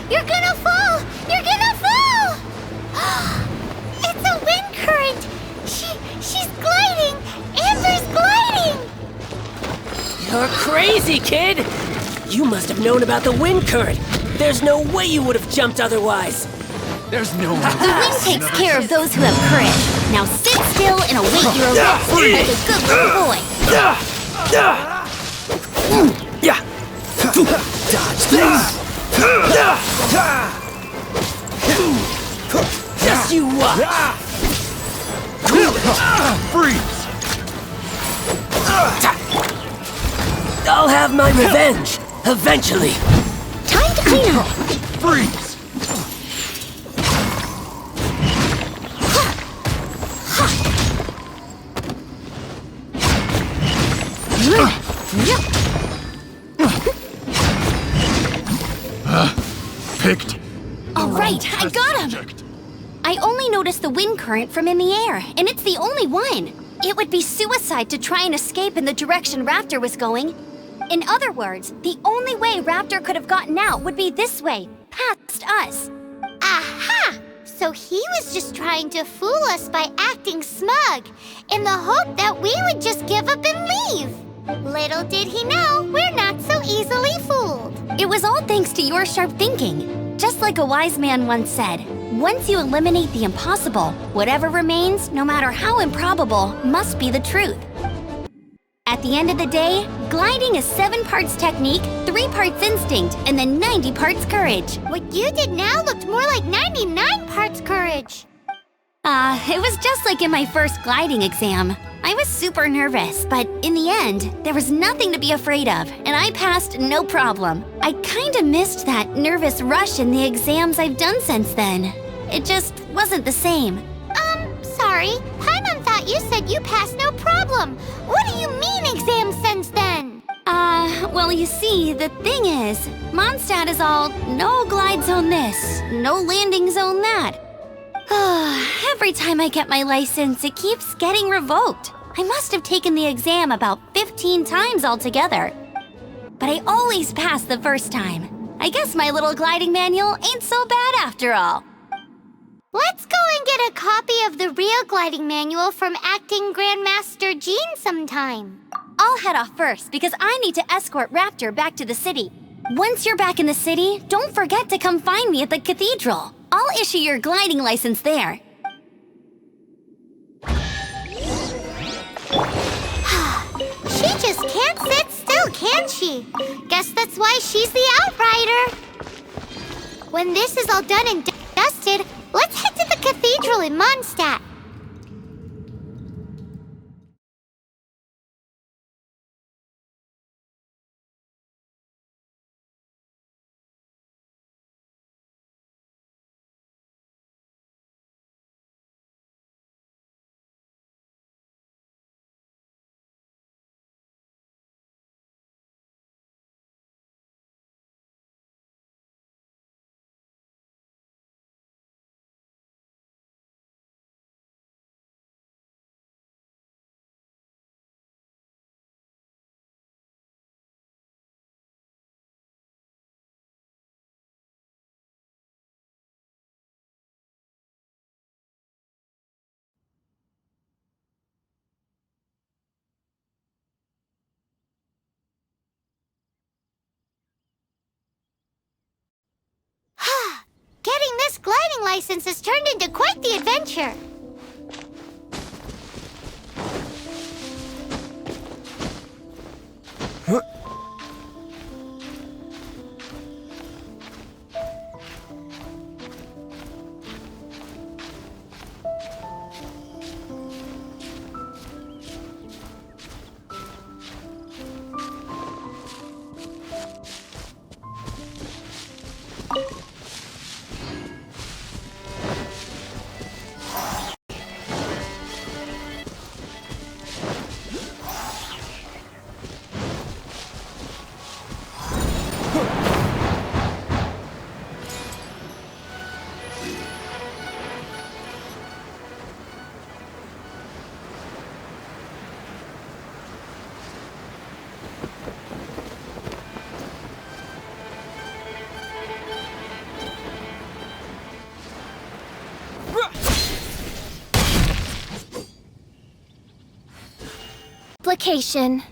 You're gonna fall! You're gonna fall! It's a wind current! She's gliding! Amber's gliding! You're crazy, kid! You must have known about the wind current. There's no way you would have jumped otherwise. There's no one. The wind takes care of those who have courage. Now sit still and await your arrest like a good little boy. Dodge this! Just you watch! Freeze! I'll have my revenge, eventually. Time to clean up. Freeze! Picked. All right, I got him. I only noticed the wind current from in the air, and it's the only one. It would be suicide to try and escape in the direction Raptor was going. In other words, the only way Raptor could have gotten out would be this way, past us. Aha! So he was just trying to fool us by acting smug, in the hope that we would just give up and leave. Little did he know, we're not so easily fooled. It was all thanks to your sharp thinking. Just like a wise man once said, once you eliminate the impossible, whatever remains, no matter how improbable, must be the truth. At the end of the day, gliding is 7 parts technique, 3 parts instinct, and then 90 parts courage. What you did now looked more like 99 parts courage. It was just like in my first gliding exam. I was super nervous, but in the end, there was nothing to be afraid of, and I passed no problem. I kinda missed that nervous rush in the exams I've done since then. It just wasn't the same. Sorry. Paimon thought you said you passed no problem. What do you mean exam since then? Well, you see, the thing is, Mondstadt is all no glide zone this, no landing zone that. Every time I get my license, it keeps getting revoked. I must have taken the exam about 15 times altogether. But I always pass the first time. I guess my little gliding manual ain't so bad after all. Let's go and get a copy of the real gliding manual from Acting Grandmaster Jean sometime. I'll head off first because I need to escort Raptor back to the city. Once you're back in the city, don't forget to come find me at the cathedral. I'll issue your gliding license there. She just can't sit still, can she? Guess that's why she's the outrider. When this is all done and dusted, let's head to the cathedral in Mondstadt. Getting this gliding license has turned into quite the adventure. Duplication.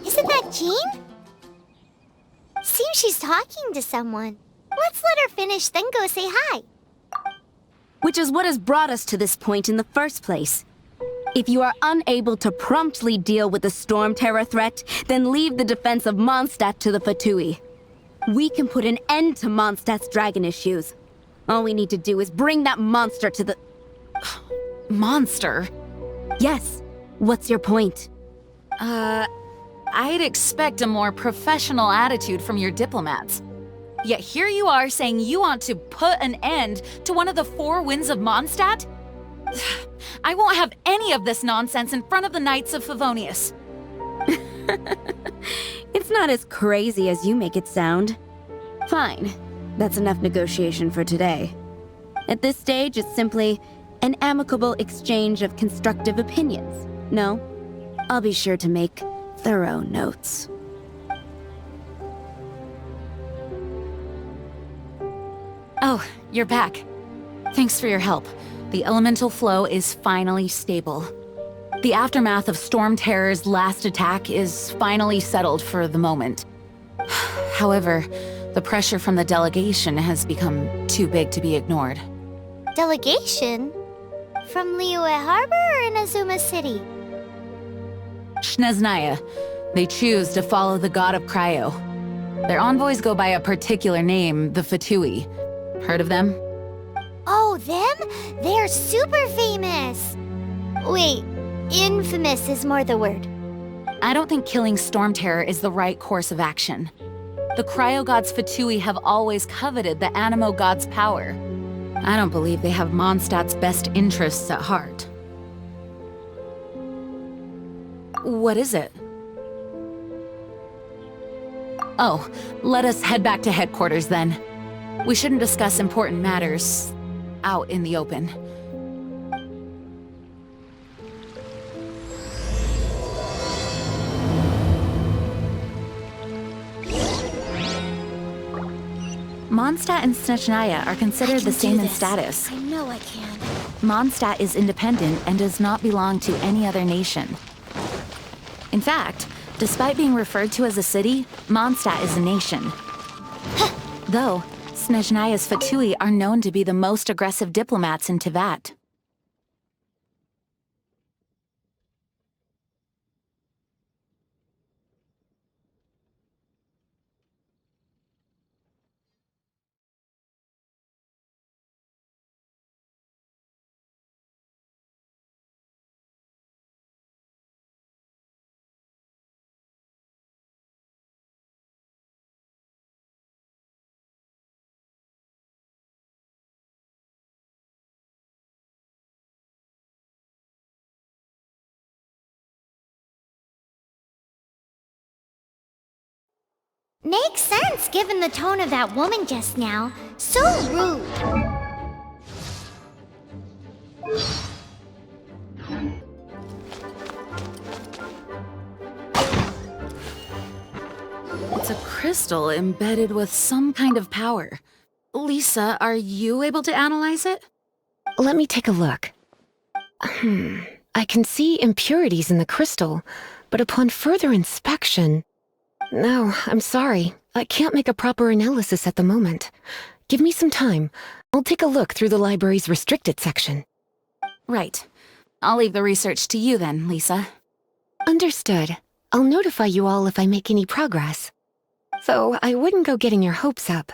Isn't that Jean? Seems she's talking to someone. Let's let her finish, then go say hi. Which is what has brought us to this point in the first place. If you are unable to promptly deal with the Storm Terror threat, then leave the defense of Mondstadt to the Fatui. We can put an end to Mondstadt's dragon issues. All we need to do is bring that monster to the... Monster? Yes. What's your point? I'd expect a more professional attitude from your diplomats. Yet here you are saying you want to put an end to one of the four winds of Mondstadt? I won't have any of this nonsense in front of the Knights of Favonius. It's not as crazy as you make it sound. Fine. That's enough negotiation for today. At this stage, it's simply an amicable exchange of constructive opinions. No? I'll be sure to make thorough notes. Oh, you're back. Thanks for your help. The elemental flow is finally stable. The aftermath of Storm Terror's last attack is finally settled for the moment. However, the pressure from the delegation has become too big to be ignored. Delegation? From Liyue Harbor or Inazuma City? Snezhnaya. They choose to follow the god of Cryo. Their envoys go by a particular name, the Fatui. Heard of them? Oh, them? They're super famous! Wait, infamous is more the word. I don't think killing Storm Terror is the right course of action. The Cryo God's Fatui have always coveted the Animo God's power. I don't believe they have Mondstadt's best interests at heart. What is it? Oh, let us head back to headquarters then. We shouldn't discuss important matters out in the open. Mondstadt and Snezhnaya are considered the same in status. I know I can. Mondstadt is independent and does not belong to any other nation. In fact, despite being referred to as a city, Mondstadt is a nation. Though, Snezhnaya's Fatui are known to be the most aggressive diplomats in Teyvat. Makes sense given the tone of that woman just now. So rude. It's a crystal embedded with some kind of power. Lisa, are you able to analyze it? Let me take a look. I can see impurities in the crystal, but upon further inspection... No, I'm sorry. I can't make a proper analysis at the moment. Give me some time. I'll take a look through the library's restricted section. Right. I'll leave the research to you then, Lisa. Understood. I'll notify you all if I make any progress. Though I wouldn't go getting your hopes up.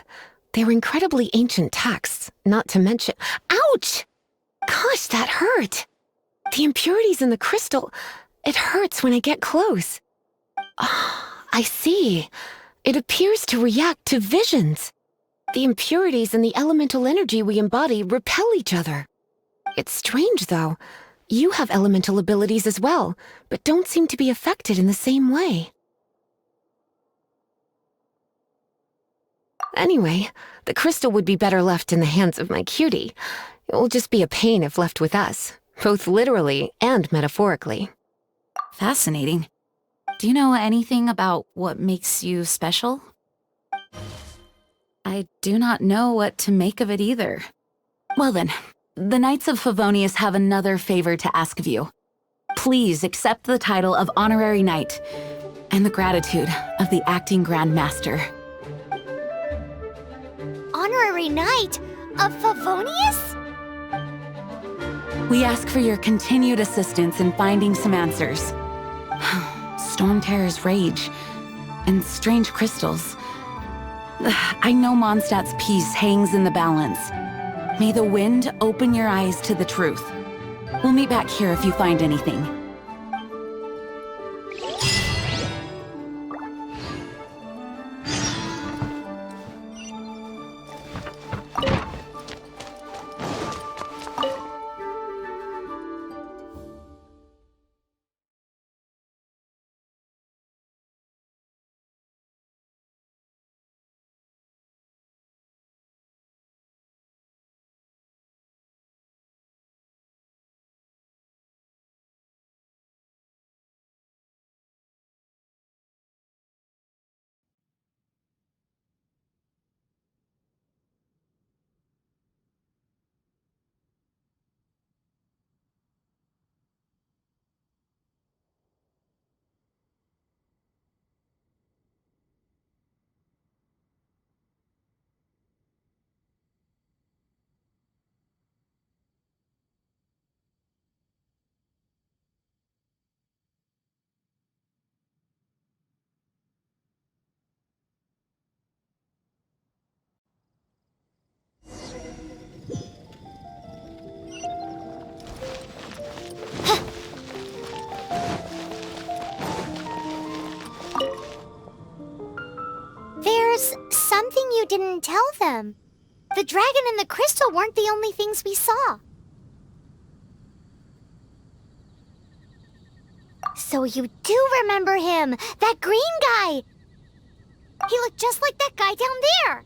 They're incredibly ancient texts, not to mention— Ouch! Gosh, that hurt! The impurities in the crystal— it hurts when I get close. I see. It appears to react to visions. The impurities and the elemental energy we embody repel each other. It's strange, though. You have elemental abilities as well, but don't seem to be affected in the same way. Anyway, the crystal would be better left in the hands of my cutie. It will just be a pain if left with us, both literally and metaphorically. Fascinating. Do you know anything about what makes you special? I do not know what to make of it either. Well then, the Knights of Favonius have another favor to ask of you. Please accept the title of Honorary Knight and the gratitude of the Acting Grand Master. Honorary Knight of Favonius? We ask for your continued assistance in finding some answers. Storm Terror's rage and strange crystals. I know Mondstadt's peace hangs in the balance. May the wind open your eyes to the truth. We'll meet back here if you find anything. There's something you didn't tell them. The dragon and the crystal weren't the only things we saw. So you do remember him, that green guy! He looked just like that guy down there!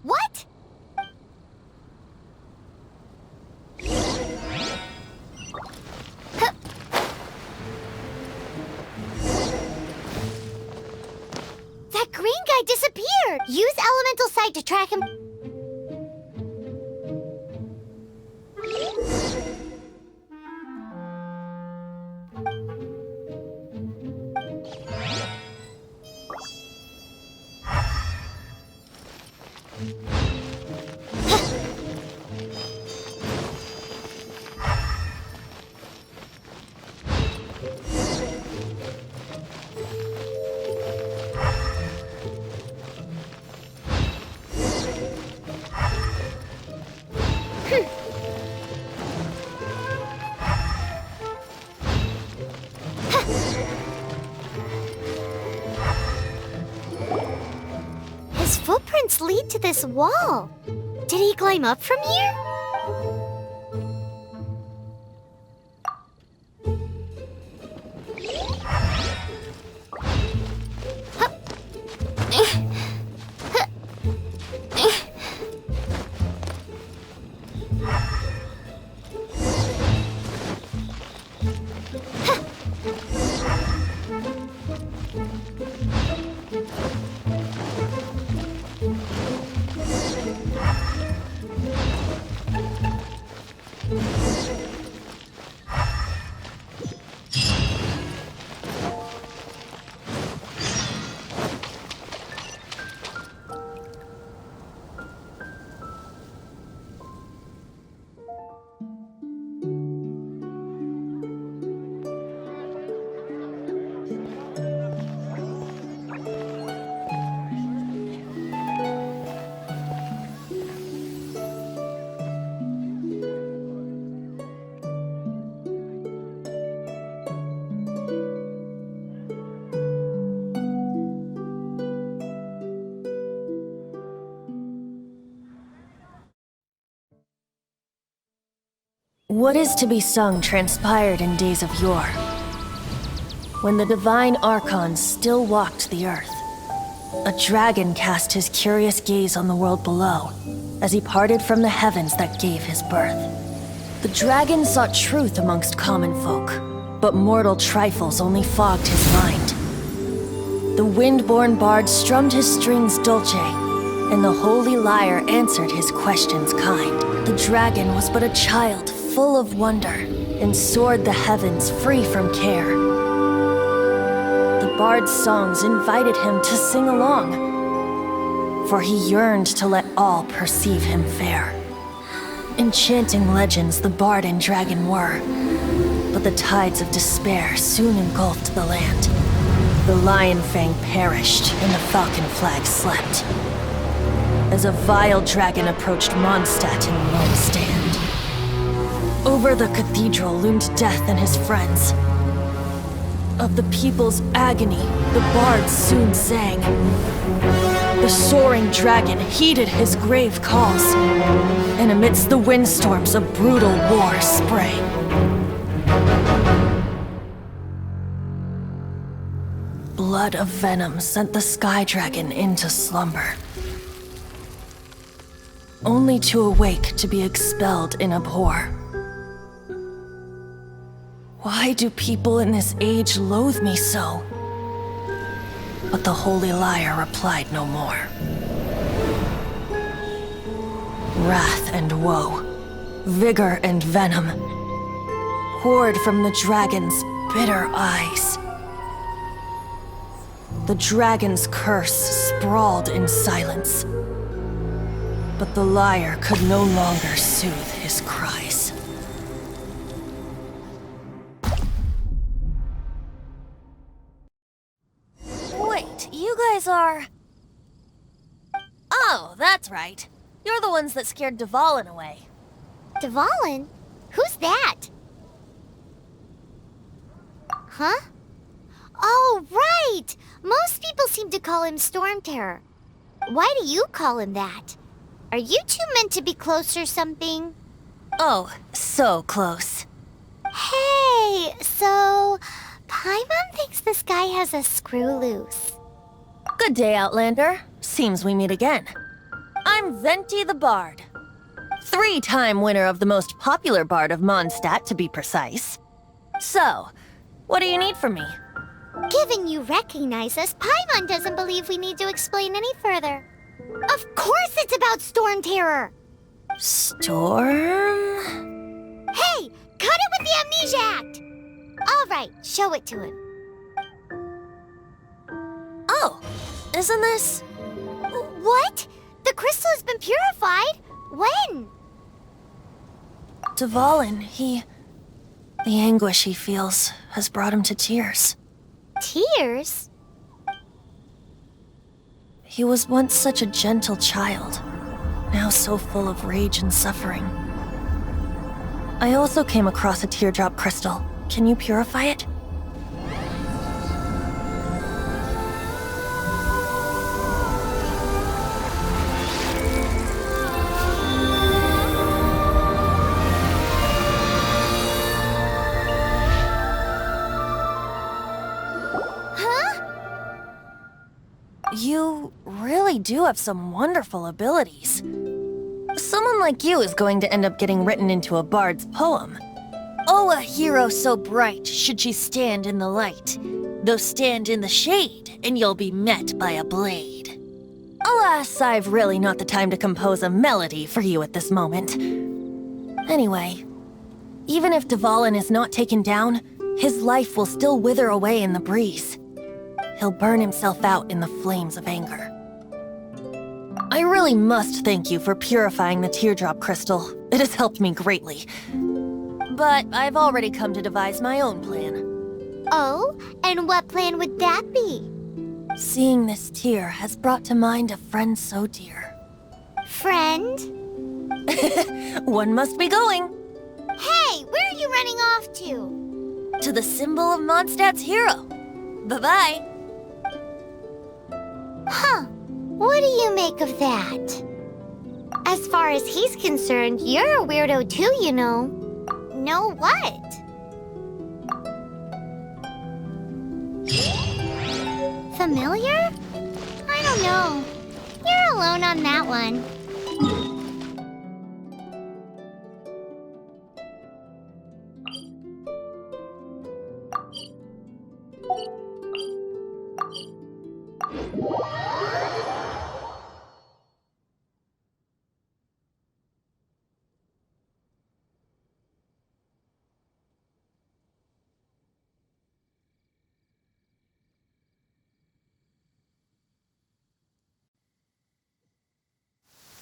What? That green guy disappeared! Use elemental sight to track him. His footprints lead to this wall. Did he climb up from here? What is to be sung transpired in days of yore, when the divine archons still walked the earth. A dragon cast his curious gaze on the world below, as he parted from the heavens that gave his birth. The dragon sought truth amongst common folk, but mortal trifles only fogged his mind. The wind-born bard strummed his strings dulce, and the holy lyre answered his questions kind. The dragon was but a child full of wonder, and soared the heavens free from care. The bard's songs invited him to sing along, for he yearned to let all perceive him fair. Enchanting legends the bard and dragon were, but the tides of despair soon engulfed the land. The lion fang perished, and the falcon flag slept, as a vile dragon approached Mondstadt in lone stand. Over the cathedral loomed death and his friends. Of the people's agony, the bards soon sang. The soaring dragon heeded his grave calls, and amidst the windstorms a brutal war sprang. Blood of venom sent the sky dragon into slumber, only to awake to be expelled in abhor. Why do people in this age loathe me so? But the holy lyre replied no more. Wrath and woe, vigor and venom, poured from the dragon's bitter eyes. The dragon's curse sprawled in silence, but the lyre could no longer soothe his cries. Wait, you guys are... Oh, that's right. You're the ones that scared Dvalin away. Dvalin? Who's that? Huh? Oh, right! Most people seem to call him Storm Terror. Why do you call him that? Are you two meant to be close or something? Oh, so close. Hey, so... Paimon thinks this guy has a screw loose. Good day, Outlander. Seems we meet again. I'm Venti the Bard. 3-time winner of the most popular bard of Mondstadt, to be precise. So, what do you need from me? Given you recognize us, Paimon doesn't believe we need to explain any further. Of course it's about Storm Terror! Storm? Hey! Cut it with the Amnesia Act! Alright, show it to him. Oh, isn't this... What? The crystal has been purified? When? Dvalin, the anguish he feels has brought him to tears. Tears? He was once such a gentle child, now so full of rage and suffering. I also came across a teardrop crystal. Can you purify it? You really do have some wonderful abilities. Someone like you is going to end up getting written into a bard's poem. Oh, a hero so bright should she stand in the light, though stand in the shade, and you'll be met by a blade. Alas, I've really not the time to compose a melody for you at this moment. Anyway, even if Dvalin is not taken down, his life will still wither away in the breeze. He'll burn himself out in the flames of anger. I really must thank you for purifying the teardrop crystal. It has helped me greatly. But I've already come to devise my own plan. Oh, and what plan would that be? Seeing this tear has brought to mind a friend so dear. Friend? One must be going. Hey, where are you running off to? To the symbol of Mondstadt's hero. Bye-bye. Huh. What do you make of that? As far as he's concerned, you're a weirdo too, you know. Know what? Familiar? I don't know. You're alone on that one.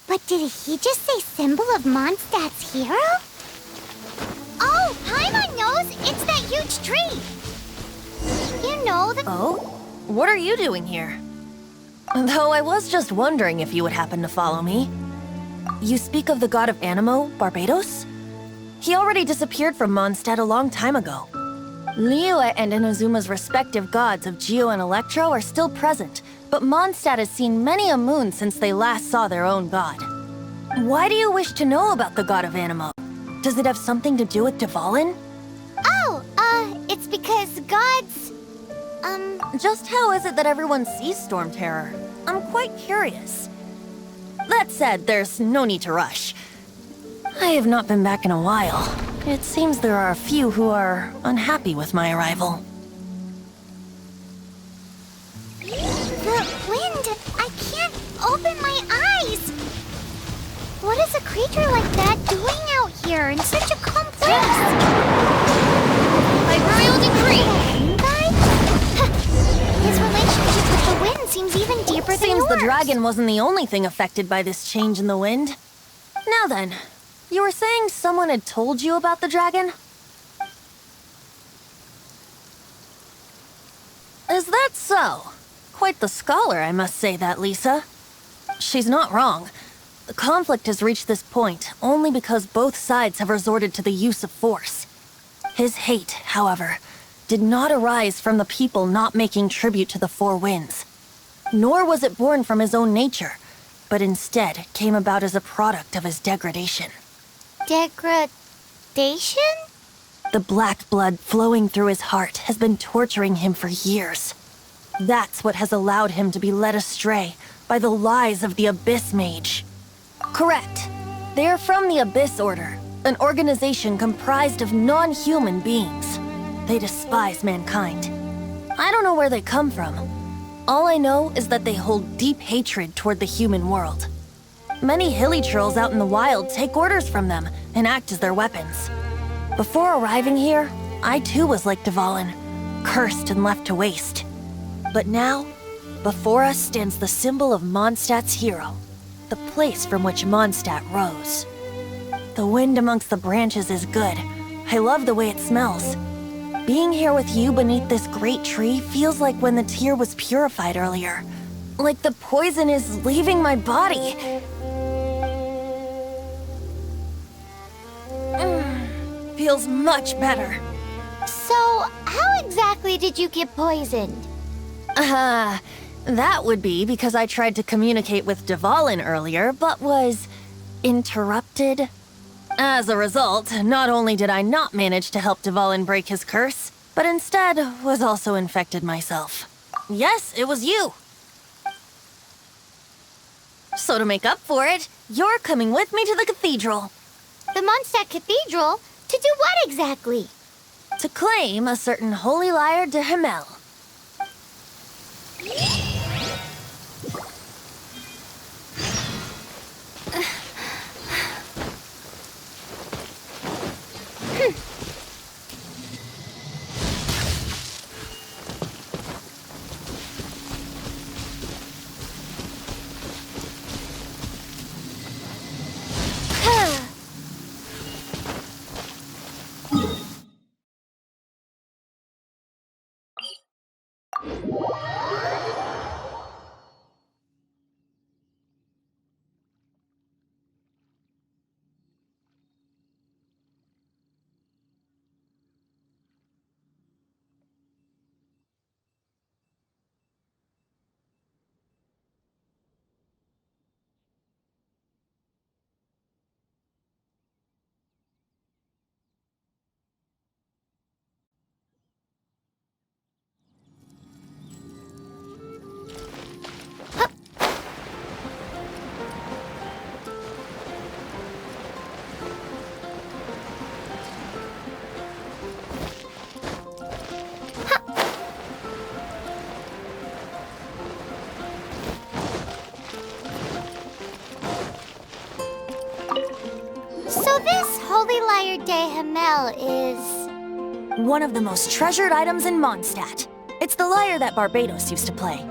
But did he just say symbol of Mondstadt's hero? Oh, Paimon knows! It's that huge tree! You know the— Oh? What are you doing here? Though I was just wondering if you would happen to follow me. You speak of the god of Animo, Barbados? He already disappeared from Mondstadt a long time ago. Liyue and Inazuma's respective gods of Geo and Electro are still present, but Mondstadt has seen many a moon since they last saw their own god. Why do you wish to know about the god of Animo? Does it have something to do with Dvalin? Oh, it's because gods... Just how is it that everyone sees Storm Terror? I'm quite curious. That said, there's no need to rush. I have not been back in a while. It seems there are a few who are unhappy with my arrival. The wind! I can't open my eyes! What is a creature like that doing out here in such a calm place? By royal decree! His relationship with the wind seems even deeper than Seems yours. the dragon wasn't the only thing affected by this change in the wind. Now then, you were saying someone had told you about the dragon? Is that so? Quite the scholar, I must say that, Lisa. She's not wrong. The conflict has reached this point only because both sides have resorted to the use of force. His hate, however, did not arise from the people not making tribute to the Four Winds. Nor was it born from his own nature, but instead came about as a product of his degradation. Degradation? The black blood flowing through his heart has been torturing him for years. That's what has allowed him to be led astray by the lies of the Abyss Mage. Correct. They are from the Abyss Order, an organization comprised of non-human beings. They despise mankind. I don't know where they come from. All I know is that they hold deep hatred toward the human world. Many hilly trolls out in the wild take orders from them and act as their weapons. Before arriving here, I too was like Dvalin, cursed and left to waste. But now, before us stands the symbol of Mondstadt's hero, the place from which Mondstadt rose. The wind amongst the branches is good. I love the way it smells. Being here with you beneath this great tree feels like when the tear was purified earlier. Like the poison is leaving my body. Feels much better. So, how exactly did you get poisoned? That would be because I tried to communicate with Dvalin earlier, but was interrupted. As a result, not only did I not manage to help Dvalin break his curse, but instead was also infected myself. Yes, it was you. So to make up for it, you're coming with me to the cathedral. The Mondstadt Cathedral? To do what exactly? To claim a certain holy lyre de Himmel. lyre de Hamel is... One of the most treasured items in Mondstadt. It's the lyre that Barbados used to play.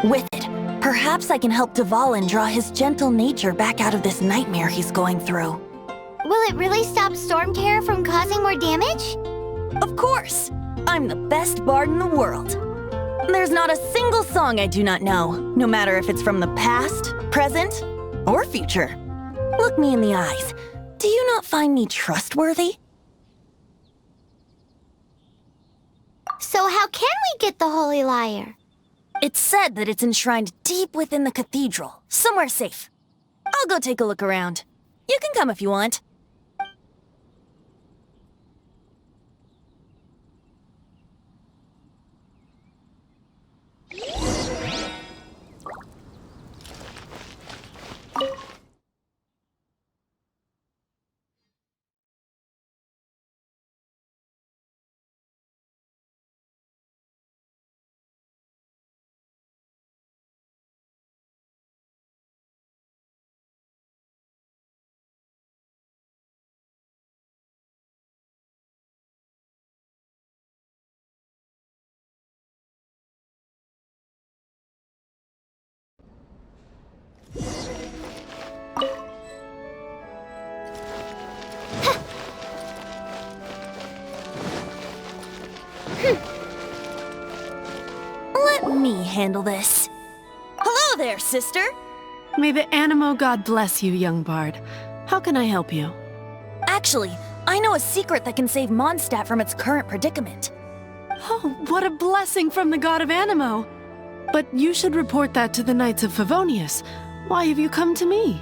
With it, perhaps I can help Dvalin draw his gentle nature back out of this nightmare he's going through. Will it really stop Storm Terror from causing more damage? Of course! I'm the best bard in the world. There's not a single song I do not know, no matter if it's from the past, present, or future. Look me in the eyes. Do you not find me trustworthy? So how can we get the Holy Lyre? It's said that it's enshrined deep within the cathedral, somewhere safe. I'll go take a look around. You can come if you want. Let me handle this. Hello there, sister! May the Animo God bless you, young bard. How can I help you? Actually, I know a secret that can save Mondstadt from its current predicament. Oh, what a blessing from the god of Animo! But you should report that to the Knights of Favonius. Why have you come to me?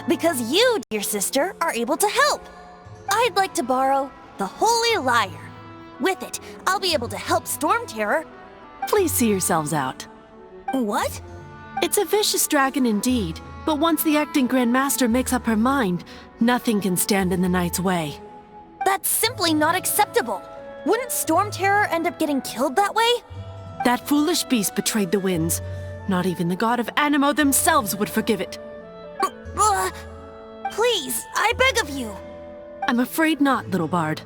Because you, dear sister, are able to help. I'd like to borrow the Holy Lyre. With it, I'll be able to help Storm Terror. Please see yourselves out. What? It's a vicious dragon indeed, but once the acting Grand Master makes up her mind, nothing can stand in the Knight's way. That's simply not acceptable. Wouldn't Storm Terror end up getting killed that way? That foolish beast betrayed the winds. Not even the god of Animo themselves would forgive it. Please, I beg of you. I'm afraid not, little bard.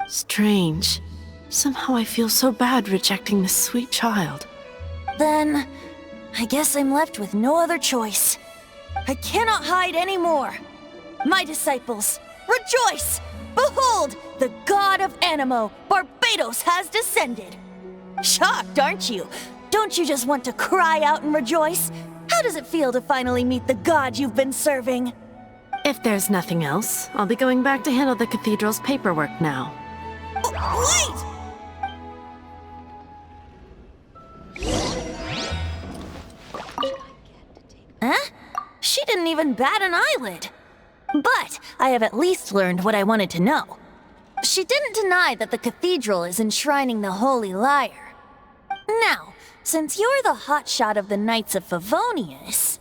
Strange. Somehow I feel so bad rejecting this sweet child. Then, I guess I'm left with no other choice. I cannot hide anymore. My disciples, rejoice! Behold, the god of Animo, Barbados, has descended. Shocked, aren't you? Don't you just want to cry out and rejoice? How does it feel to finally meet the god you've been serving? If there's nothing else, I'll be going back to handle the cathedral's paperwork now. Wait! Huh? She didn't even bat an eyelid. But I have at least learned what I wanted to know. She didn't deny that the cathedral is enshrining the Holy Lyre. Now, since you're the hotshot of the Knights of Favonius,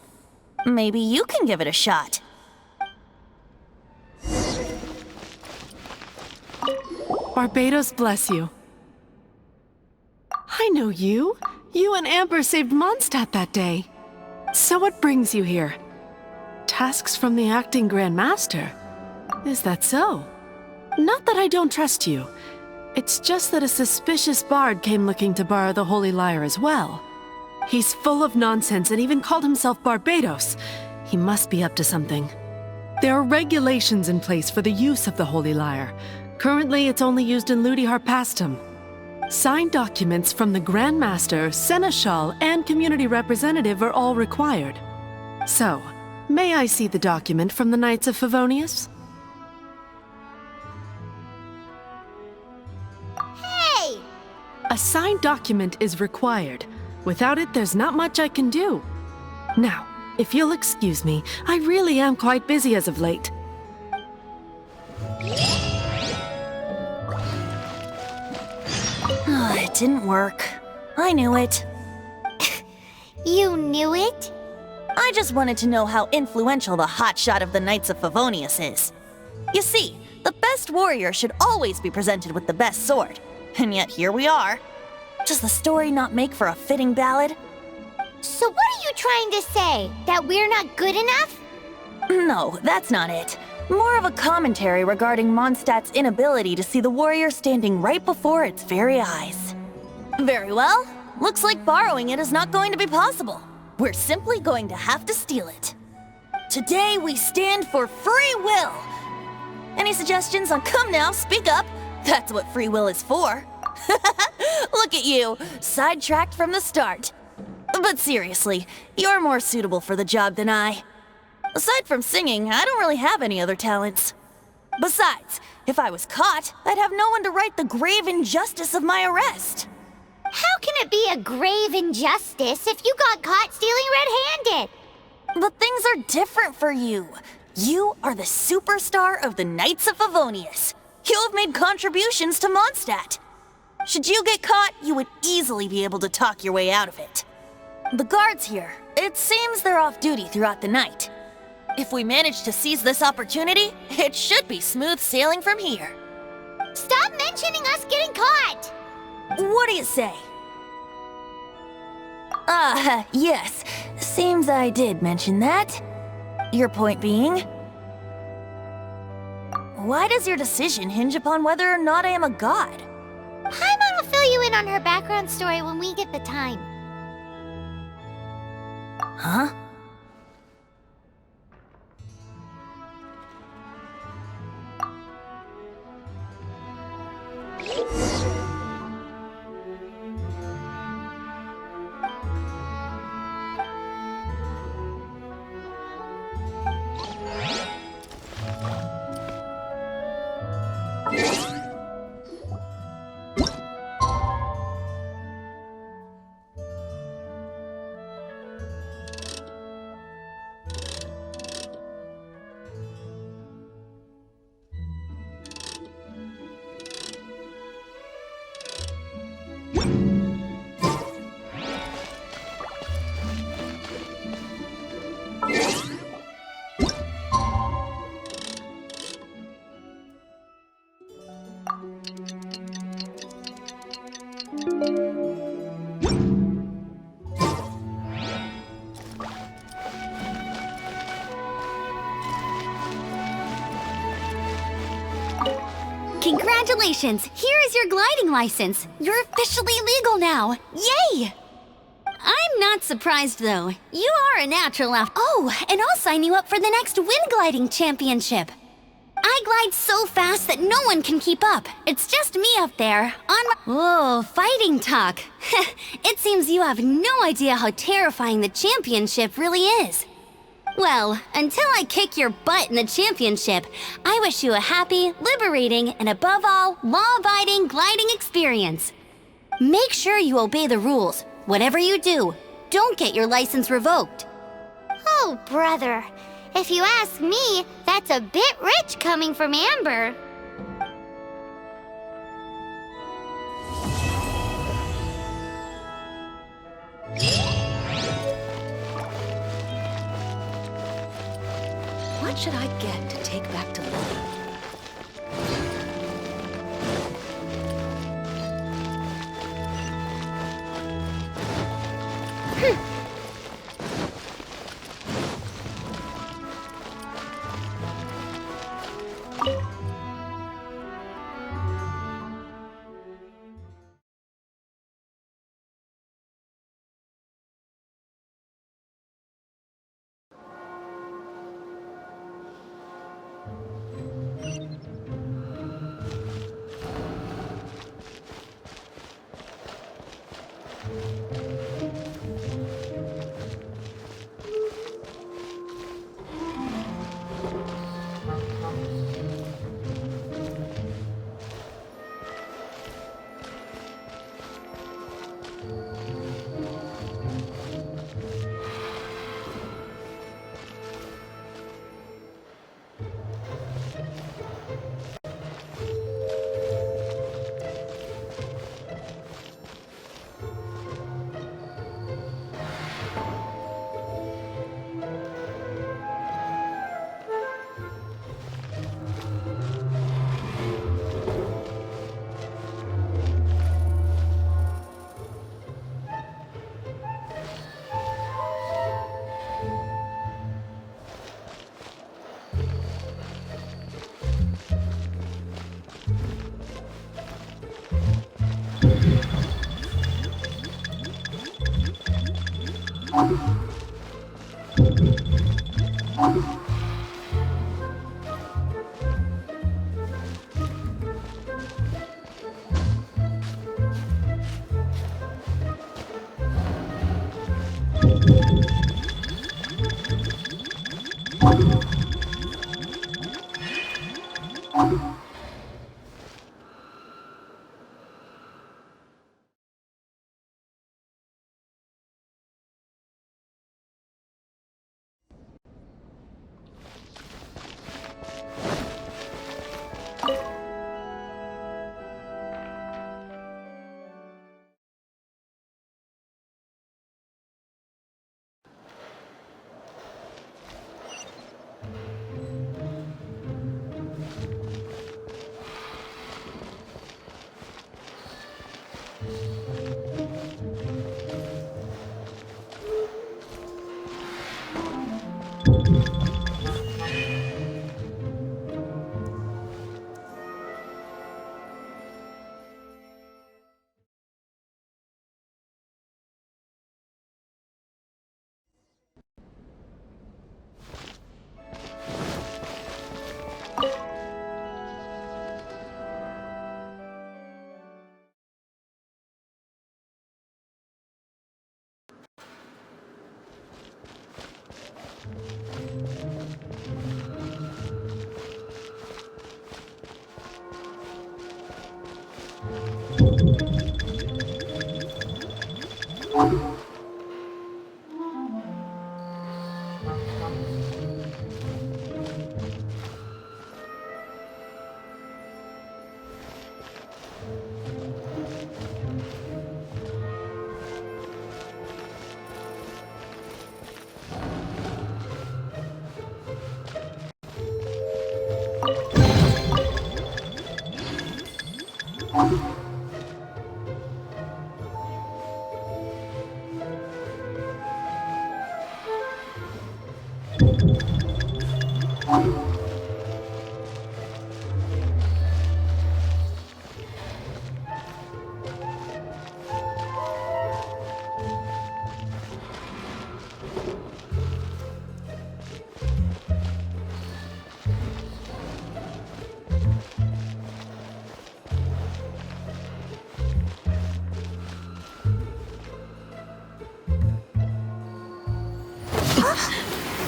maybe you can give it a shot. Barbados bless you. I know you. You and Amber saved Mondstadt that day. So what brings you here? Tasks from the acting Grand Master? Is that so? Not that I don't trust you. It's just that a suspicious bard came looking to borrow the Holy Lyre as well. He's full of nonsense and even called himself Barbados. He must be up to something. There are regulations in place for the use of the Holy Lyre. Currently, it's only used in Ludi Harpastum. Signed documents from the Grand Master, Seneschal, and Community Representative are all required. So, may I see the document from the Knights of Favonius? Hey! A signed document is required. Without it, there's not much I can do. Now, if you'll excuse me, I really am quite busy as of late. It didn't work. I knew it. You knew it? I just wanted to know how influential the hotshot of the Knights of Favonius is. You see, the best warrior should always be presented with the best sword. And yet here we are. Does the story not make for a fitting ballad? So what are you trying to say? That we're not good enough? No, that's not it. More of a commentary regarding Mondstadt's inability to see the warrior standing right before its very eyes. Very well. Looks like borrowing it is not going to be possible. We're simply going to have to steal it. Today we stand for free will. Any suggestions on come now, speak up? That's what free will is for. Look at you, sidetracked from the start. But seriously, you're more suitable for the job than I. Aside from singing, I don't really have any other talents. Besides, if I was caught, I'd have no one to right the grave injustice of my arrest. How can it be a grave injustice if you got caught stealing red-handed? But things are different for you. You are the superstar of the Knights of Favonius. You have made contributions to Mondstadt. Should you get caught, you would easily be able to talk your way out of it. The guards here, it seems they're off duty throughout the night. If we manage to seize this opportunity, it should be smooth sailing from here. Stop mentioning us getting caught! What do you say? Yes. Seems I did mention that. Your point being? Why does your decision hinge upon whether or not I am a god? Paimon will fill you in on her background story when we get the time. Huh? Congratulations! Here is your gliding license. You're officially legal now. Yay! I'm not surprised, though. You are a natural after— Oh, and I'll sign you up for the next wind gliding championship. I glide so fast that no one can keep up. It's just me up there, on my— Whoa, fighting talk. It seems you have no idea how terrifying the championship really is. Well, until I kick your butt in the championship, I wish you a happy, liberating, and above all, law-abiding gliding experience. Make sure you obey the rules. Whatever you do, don't get your license revoked. Oh, brother. If you ask me, that's a bit rich coming from Amber. What should I get to take back to Lily?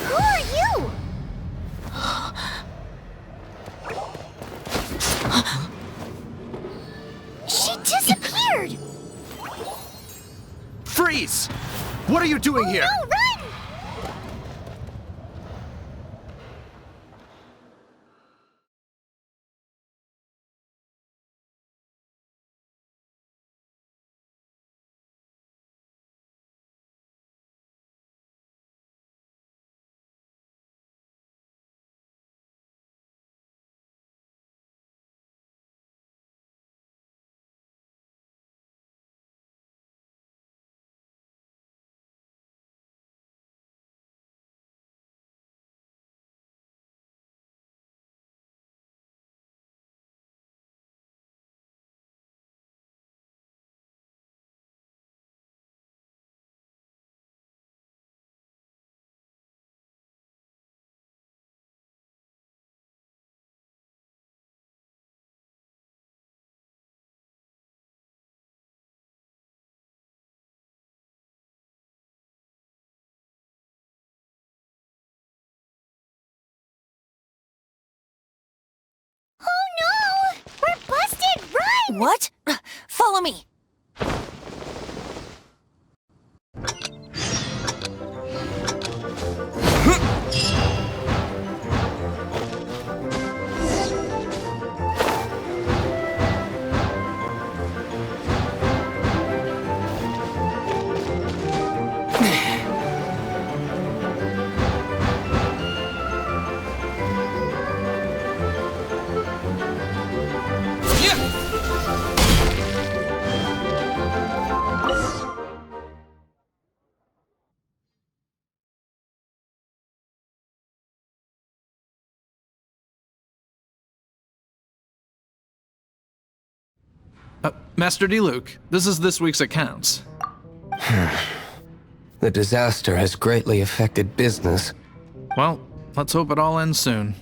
Who are you? She disappeared! Freeze! What are you doing here? No, run! Oh no! We're busted! Run! What? Follow me. Master D. Luke, this is this week's accounts. The disaster has greatly affected business. Well, let's hope it all ends soon.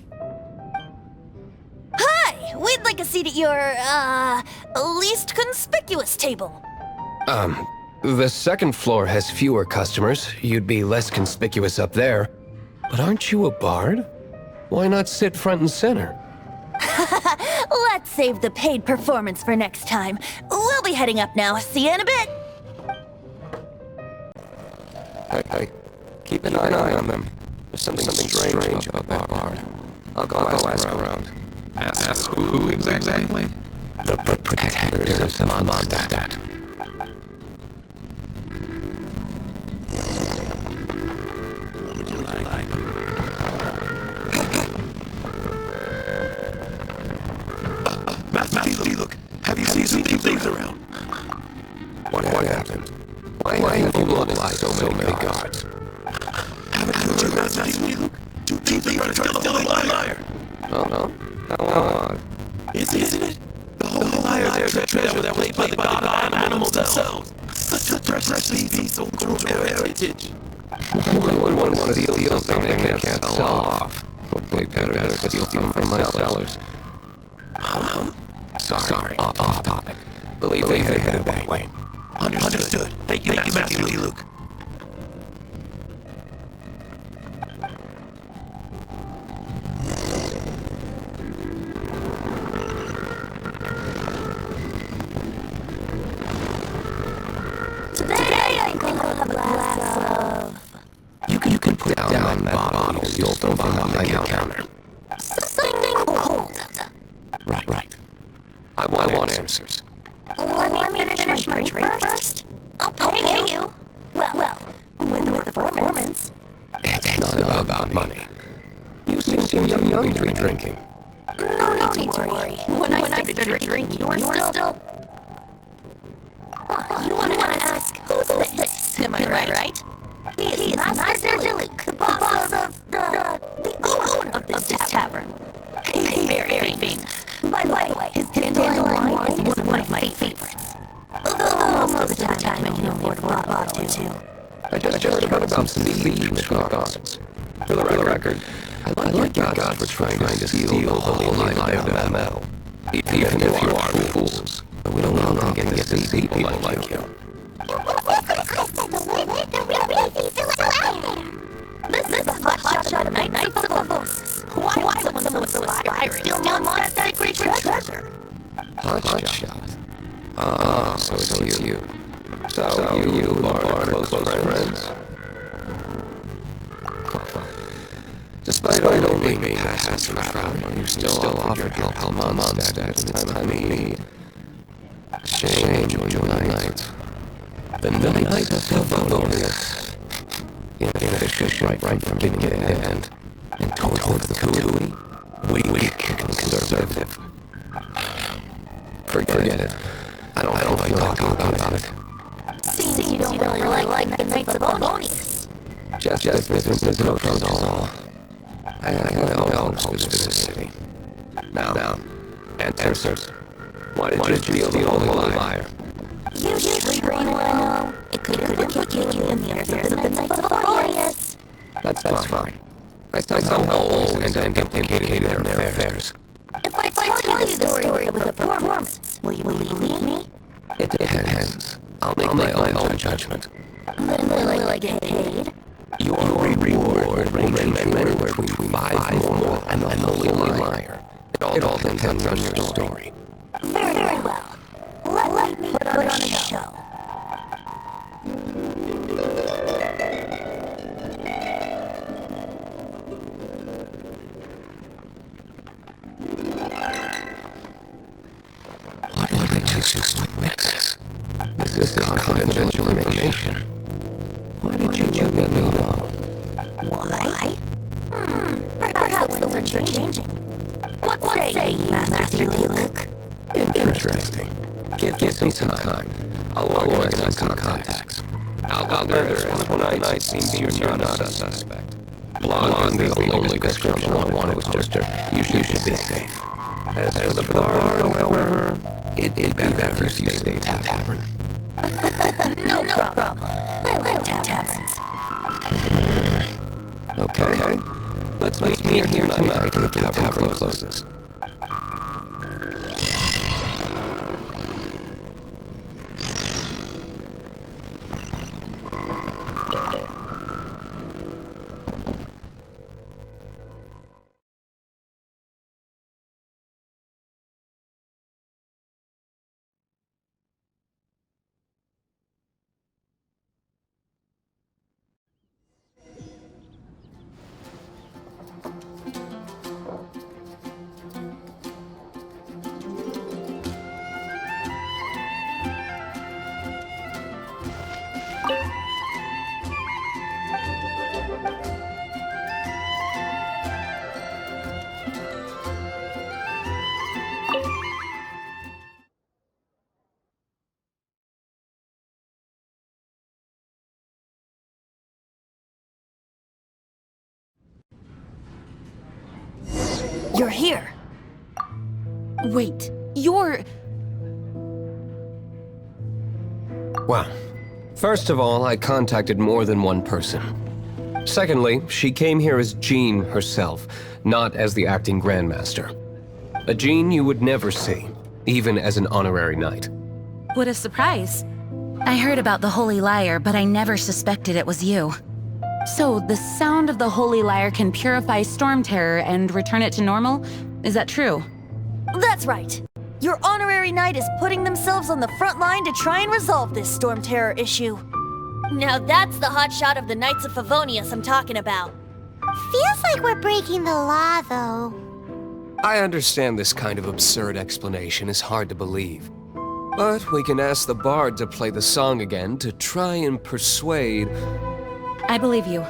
Hi! We'd like a seat at your, least conspicuous table. The second floor has fewer customers. You'd be less conspicuous up there. But aren't you a bard? Why not sit front and center? Let's save the paid performance for next time. We'll be heading up now. See you in a bit. Hey, keep an eye on them. There's something strange about that bard. I'll go ask around. Ask who exactly? The protectors of the Mondstadt. Matthew, look. Have you seen some thieves around? What happened? Why have you lost so many guards? Haven't you heard about Matthew? Two thieves are trying to steal a liar. Oh, no? How odd. Isn't it? The whole liar there treasure that was played by the god of animals themselves. Such a precious piece of cultural heritage. Who would want to steal something they can't sell off? Would be better to steal from my sellers. Sorry, off topic. Believe me, headed that way. Understood. Thank you, Matthew Lee Luke. Today I'm gonna have a glass of... You can put down that bottle you stole from behind the counter. something cold. Right. I want answers. Let me finish my drink first. I'll pay you. Well, with the performance. It's not about money. You seem young to be drinking. No need to worry. When I started drinking, you were still... You want to ask, who's this? Am I right? He is Master Diluc, the boss of the owner of this tavern. He's very famous. By the way, his dandelion wine is one of my favorites. Although most of the time I can afford a bottle or two. I just heard about some thieves from McDonald's. For the record, I like your gods for trying to steal the whole life of that metal. Even if you are fools. But we don't often get to see people like you. This is a hot shot of night for the hosts. Why would someone so inspiring steal that great treasure? Hot shot. Ah, so it's you. So you are close friends. Despite only being passing crowd, you still offered your help on Mondstadt in time of need. Shame tonight. The night of Sylvanius. Inefficient right from beginning to end. And told the Fatui. Weak and conservative. Forget it. I don't like talking about it. Seems you don't really like the Knights of Bonus. Just business is no trouble at all. I gotta help this city. Now, answers. Why did you steal the holy liar? Usually, Green Wino, it could implicate you in the affairs of the Knights of Bonus. That's fine. I somehow old and implicated in their affairs. If I tell you the story of the performance, will you believe me? It depends. I'll make my own judgment. Then will I get paid? Your reward will range anywhere between 5 more and the holy liar. It all depends on your story. Very well. Let me put on a show. What did I just witness? This is confidential information. Why did you let me know? Why? Perhaps those are changing. What say you, Master Luke? Interesting. Give me some time. I'll organize some contacts. Alexander when I seems you're not a suspect. Blonde is the only description I wanted poster. You should be safe. As for the bar, however, it'd be better if you stayed at the tavern. No problem. I like taverns. Okay. Let's meet here tonight when the tavern closes. You're here. Wait, you're... Well, first of all, I contacted more than one person. Secondly, she came here as Jean herself, not as the acting Grandmaster. A Jean you would never see, even as an honorary knight. What a surprise. I heard about the Holy Lyre, but I never suspected it was you. So, the sound of the Holy Lyre can purify Storm Terror and return it to normal? Is that true? That's right. Your honorary knight is putting themselves on the front line to try and resolve this Storm Terror issue. Now that's the hotshot of the Knights of Favonius I'm talking about. Feels like we're breaking the law, though. I understand this kind of absurd explanation is hard to believe. But we can ask the bard to play the song again to try and persuade... I believe you.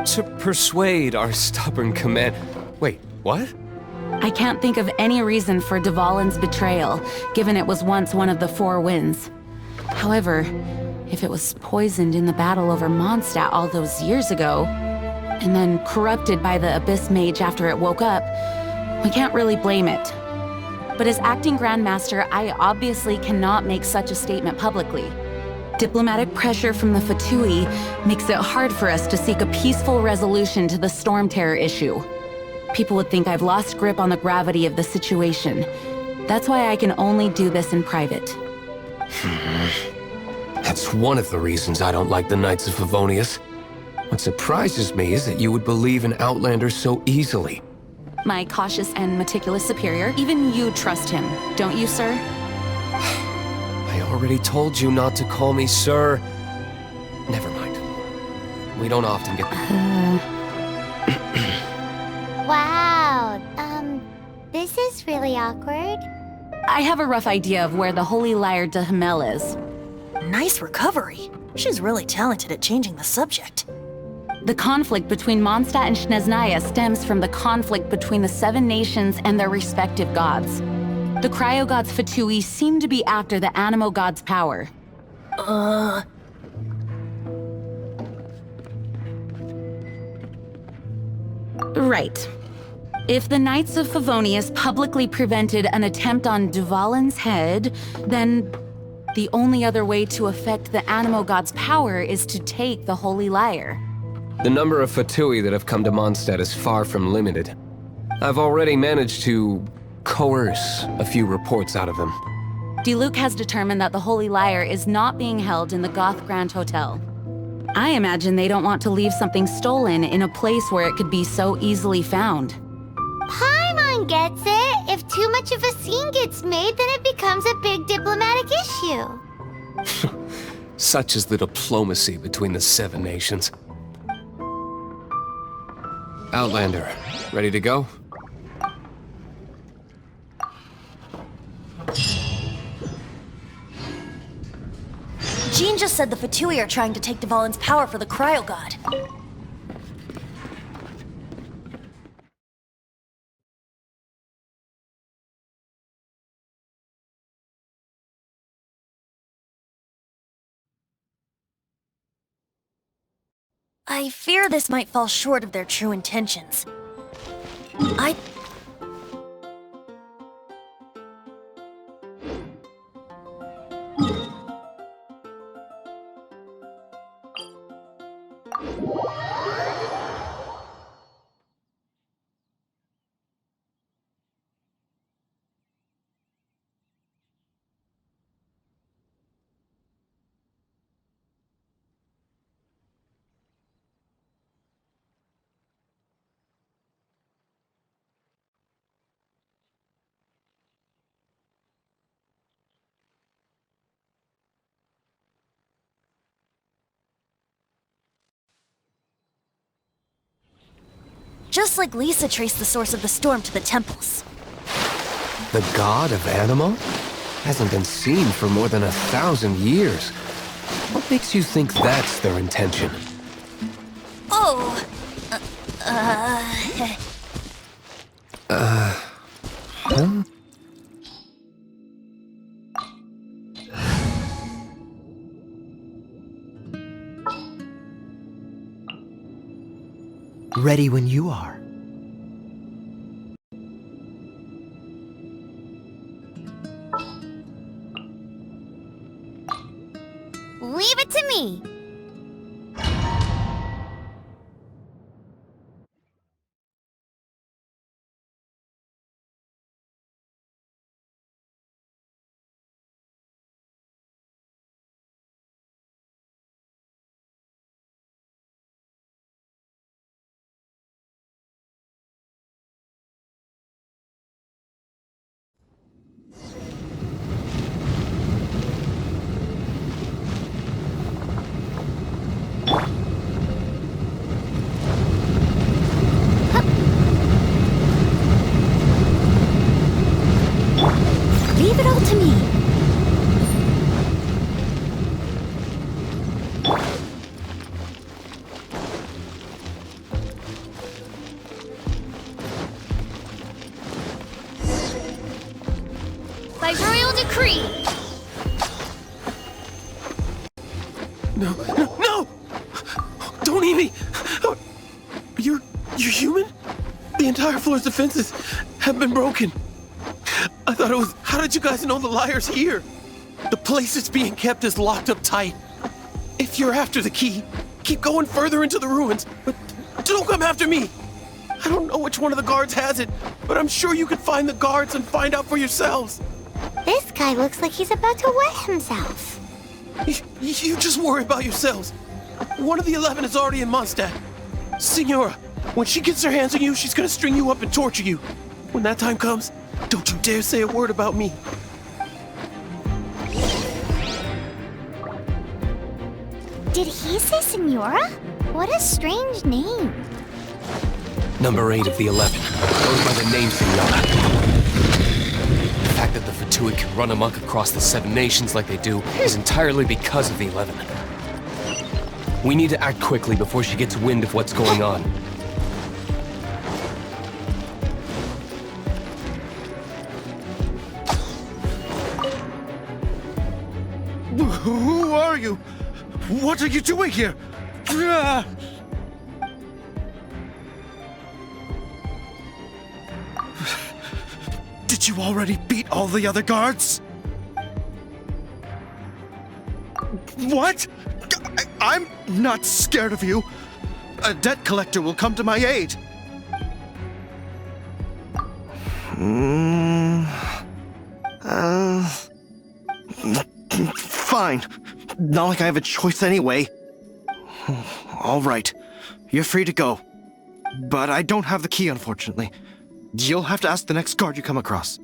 To persuade our stubborn command... Wait, what? I can't think of any reason for Dvalin's betrayal, given it was once one of the Four Winds. However, if it was poisoned in the battle over Mondstadt all those years ago, and then corrupted by the Abyss Mage after it woke up, we can't really blame it. But as acting Grandmaster, I obviously cannot make such a statement publicly. Diplomatic pressure from the Fatui makes it hard for us to seek a peaceful resolution to the Storm Terror issue. People would think I've lost grip on the gravity of the situation. That's why I can only do this in private. That's one of the reasons I don't like the Knights of Favonius. What surprises me is that you would believe in Outlander so easily. My cautious and meticulous superior, even you trust him, don't you, sir? I already told you not to call me sir. Never mind. We don't often get... Wow, this is really awkward. I have a rough idea of where the Holy Lyre de Himmel is. Nice recovery. She's really talented at changing the subject. The conflict between Mondstadt and Snezhnaya stems from the conflict between the Seven Nations and their respective gods. The cryo-gods Fatui seem to be after the Animo god's power. Right. If the Knights of Favonius publicly prevented an attempt on Dvalin's head, then the only other way to affect the Animo god's power is to take the Holy Lyre. The number of Fatui that have come to Mondstadt is far from limited. I've already managed to coerce a few reports out of them. Diluc has determined that the Holy Lyre is not being held in the Goth Grand Hotel. I imagine they don't want to leave something stolen in a place where it could be so easily found. Paimon gets it. If too much of a scene gets made, then it becomes a big diplomatic issue. Such is the diplomacy between the Seven Nations. Outlander, ready to go? Jean just said the Fatui are trying to take Dvalin's power for the Cryo God. I fear this might fall short of their true intentions. Just like Lisa traced the source of the storm to the temples. The god of Anima? Hasn't been seen for more than 1,000 years. What makes you think that's their intention? Oh! Huh? Ready when you are. Leave it to me. Leave it all to me. By royal decree. No, no, no! Don't eat me! You're human? The entire floor's defenses have been broken. I thought it was... How did you guys know the liar's here? The place it's being kept is locked up tight. If you're after the key, keep going further into the ruins, but don't come after me. I don't know which one of the guards has it, but I'm sure you can find the guards and find out for yourselves. This guy looks like he's about to wet himself. You just worry about yourselves. One of the 11 is already in Mondstadt. Signora, when she gets her hands on you, she's gonna string you up and torture you. When that time comes, don't you dare say a word about me. Did he say Senora? What a strange name. Number 8 of the 11 goes by the name Senora. The fact that the Fatui can run amok across the 7 nations like they do is entirely because of the 11. We need to act quickly before she gets wind of what's going on. Who are you? What are you doing here? Did you already beat all the other guards? What? I'm not scared of you. A debt collector will come to my aid. Fine. Not like I have a choice anyway. All right. You're free to go. But I don't have the key, unfortunately. You'll have to ask the next guard you come across.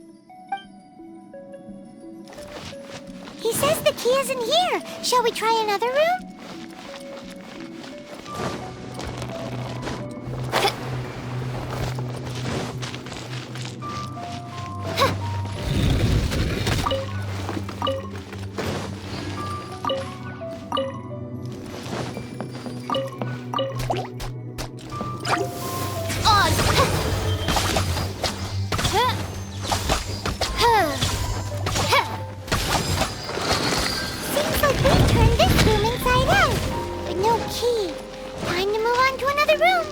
He says the key isn't here. Shall we try another room? Seems like we turned this room inside out, but no key. Time to move on to another room.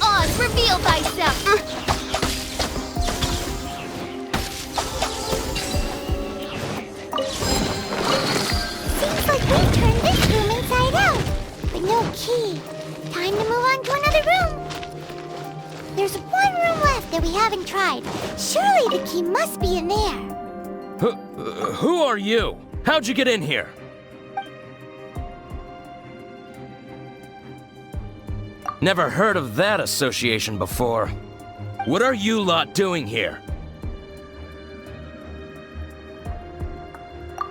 Oz, reveal thyself. Seems like we turned this room inside out, but no key. Time to move on to another room. There's one room left that we haven't tried. Surely the key must be in there. Who are you? How'd you get in here? Never heard of that association before. What are you lot doing here?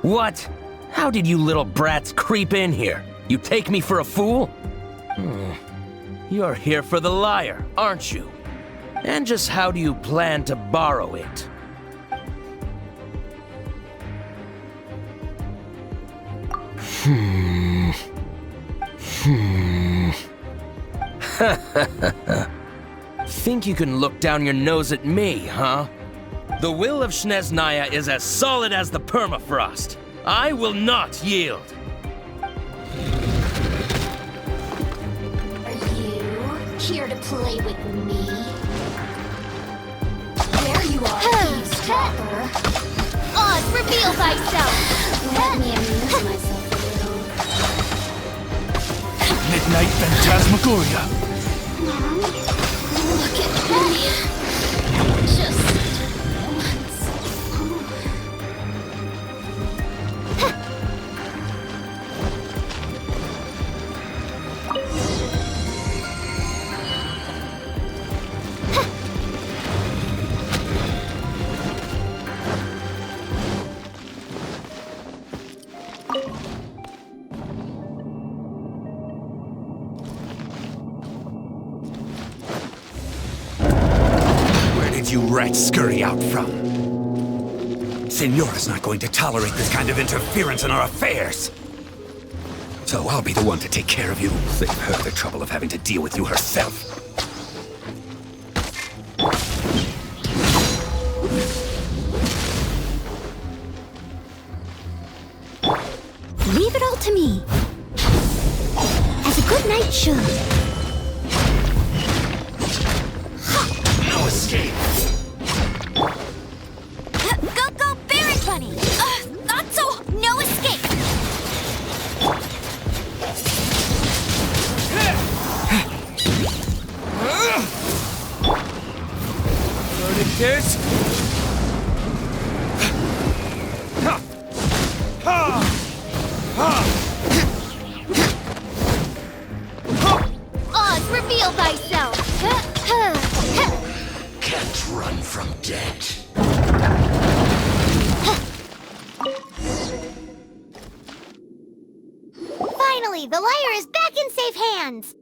What? How did you little brats creep in here? You take me for a fool? You're here for the lyre, aren't you? And just how do you plan to borrow it? Think you can look down your nose at me, huh? The will of Snezhnaya is as solid as the permafrost. I will not yield. Are you here to play with me? There you are, eavesdropper. Oz, reveal thyself! Let me amuse myself a little. Midnight Phantasmagoria. Look at me. Just once. You rats scurry out from? Senora's not going to tolerate this kind of interference in our affairs. So I'll be the one to take care of you. Save her the trouble of having to deal with you herself. Leave it all to me. As a good knight should. No escape! Go, Barrack Bunny! Not so... no escape! This? Oz, reveal thyself! Can't run from dead. Finally, the lyre is back in safe hands.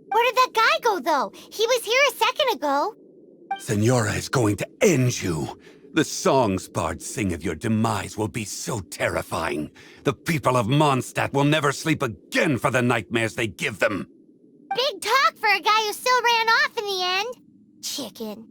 Where did that guy go, though? He was here a second ago. Senora is going to end you. The songs bards sing of your demise will be so terrifying. The people of Mondstadt will never sleep again for the nightmares they give them. Big talk for a guy who still ran off in the end. Chicken.